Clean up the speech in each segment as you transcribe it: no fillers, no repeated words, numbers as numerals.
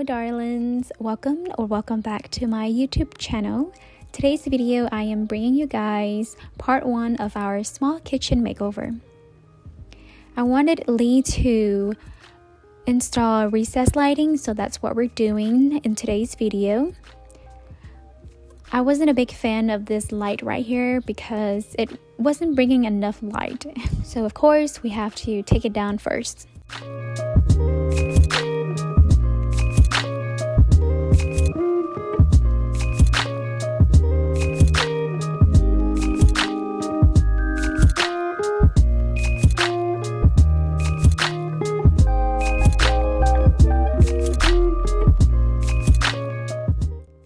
darlings, welcome back to my YouTube channel. Today's video I am bringing you guys part 1 of our small kitchen makeover. I wanted Lee to install recessed lighting, so that's what we're doing in today's video. I wasn't a big fan of this light right here because it wasn't bringing enough light, so of course we have to take it down first.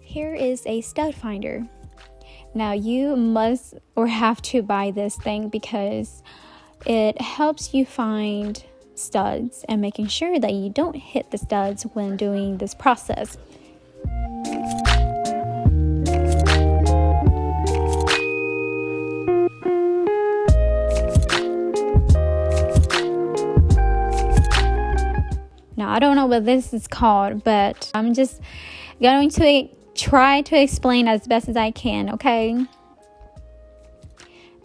Here is a stud finder. Now you must or have to buy this thing because it helps you find studs and making sure that you don't hit the studs when doing this process. Now I don't know what this is called, but I'm just going to try to explain as best as I can, okay?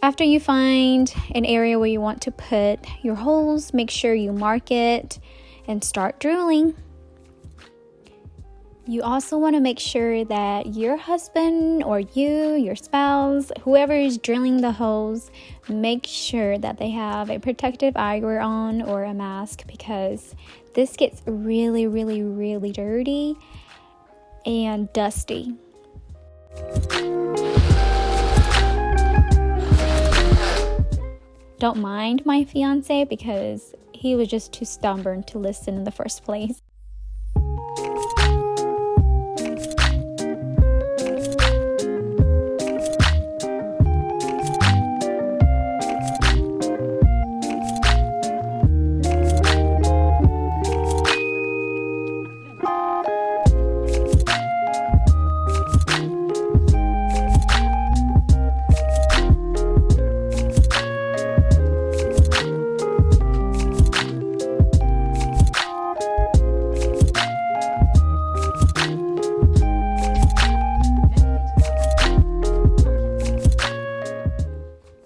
After you find an area where you want to put your holes, make sure you mark it and start drilling. You also want to make sure that your husband or your spouse, whoever is drilling the holes, make sure that they have a protective eyewear on or a mask, because this gets really, really, really dirty and dusty. Don't mind my fiance because he was just too stubborn to listen in the first place.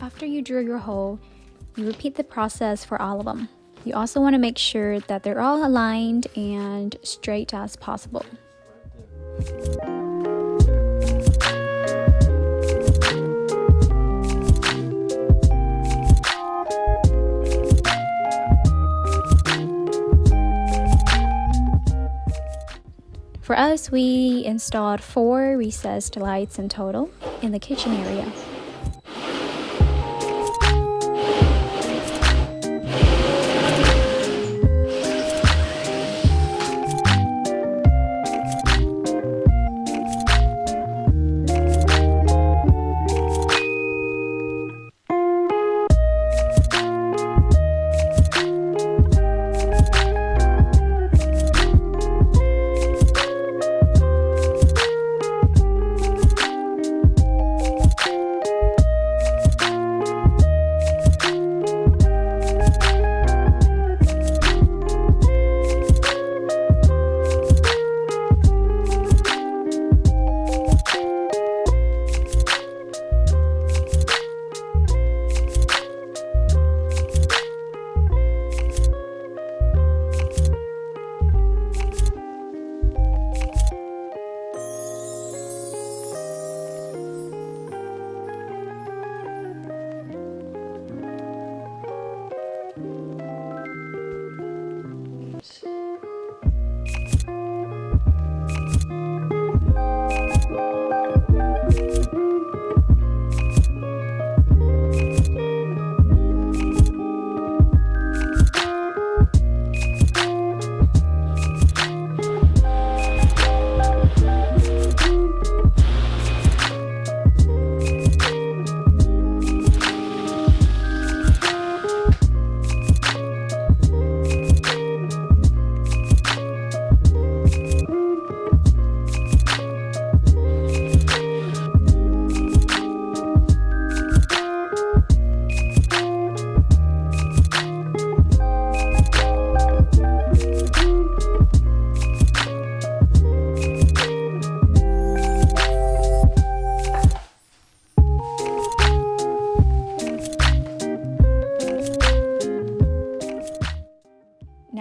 After you drill your hole, you repeat the process for all of them. You also want to make sure that they're all aligned and straight as possible. For us, we installed 4 recessed lights in total in the kitchen area.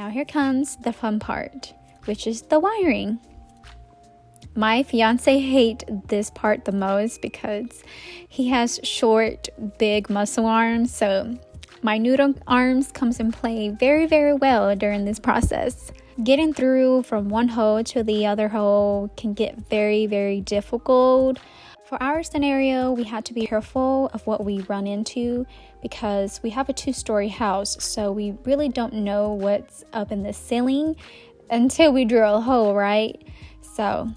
Now here comes the fun part, which is the wiring. My fiance hates this part the most because he has short, big muscle arms, so my noodle arms comes in play very, very well during this process. Getting through from one hole to the other hole can get very, very difficult. For our scenario, we had to be careful of what we run into because we have a 2-story house, so we really don't know what's up in the ceiling until we drill a hole, right? So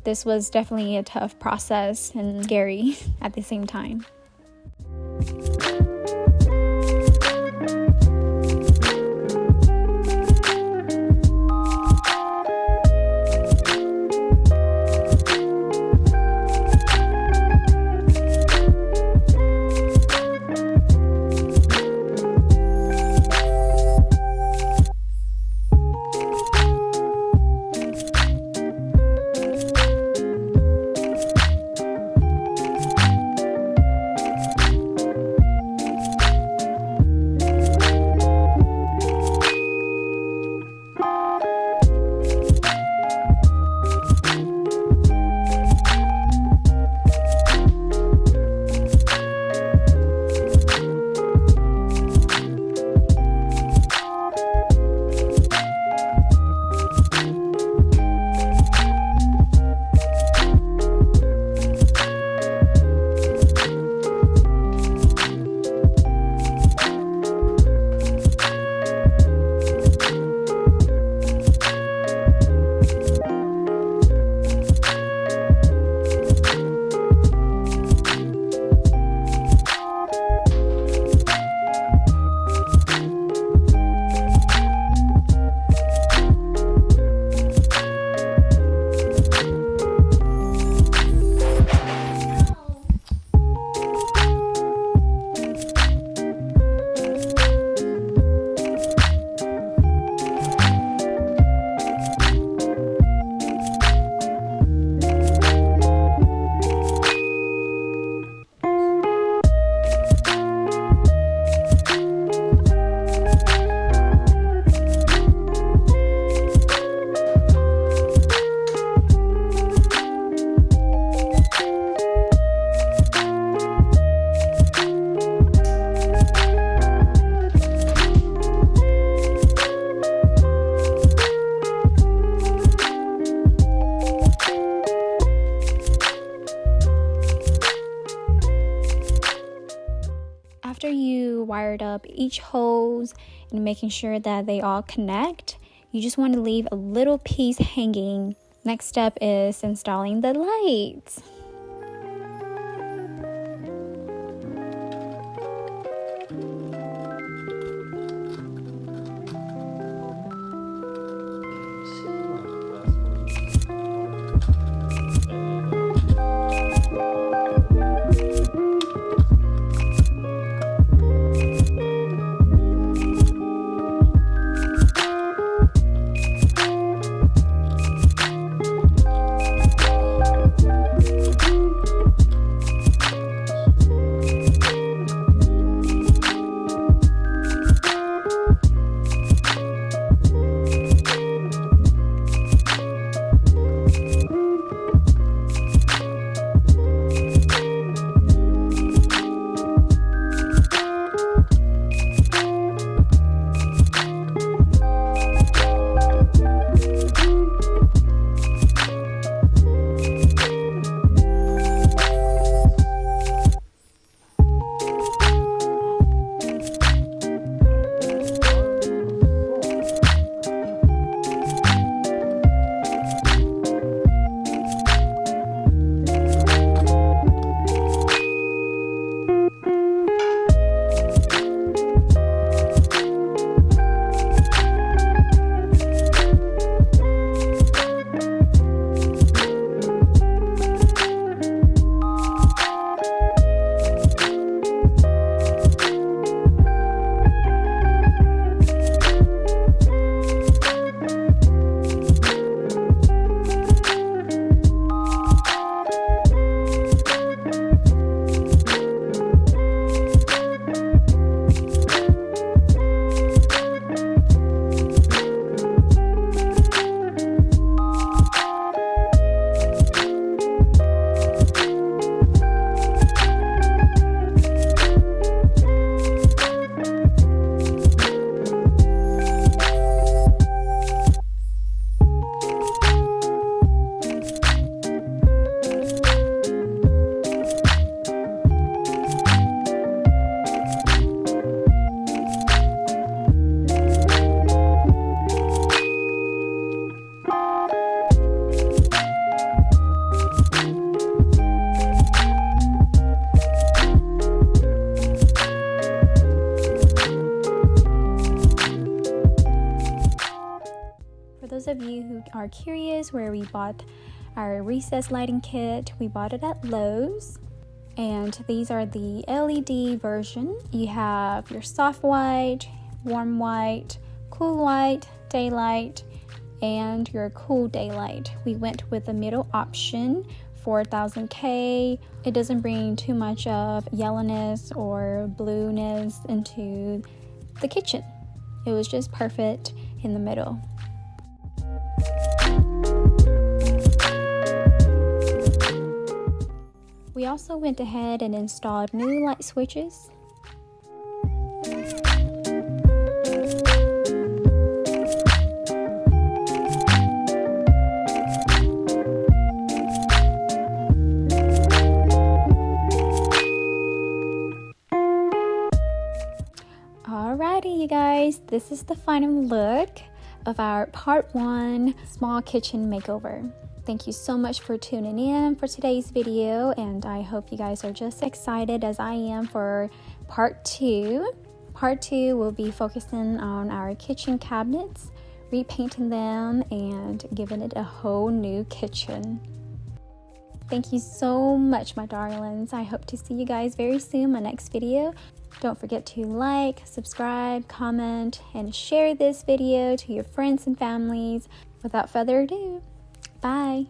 this was definitely a tough process and scary at the same time. After you wired up each hose and making sure that they all connect, you just want to leave a little piece hanging. Next step is installing the lights. of you who are curious where we bought our recess lighting kit, we bought it at Lowe's. And these are the LED version. You have your soft white, warm white, cool white, daylight, and your cool daylight. We went with the middle option, 4000K. It doesn't bring too much of yellowness or blueness into the kitchen. It was just perfect in the middle. We also went ahead and installed new light switches. Alrighty, you guys, this is the final look of our part 1 small kitchen makeover. Thank you so much for tuning in for today's video, and I hope you guys are just excited as I am for part 2. Part 2 will be focusing on our kitchen cabinets, repainting them, and giving it a whole new kitchen. Thank you so much, my darlings. I hope to see you guys very soon in my next video. Don't forget to like, subscribe, comment, and share this video to your friends and families. Without further ado, bye.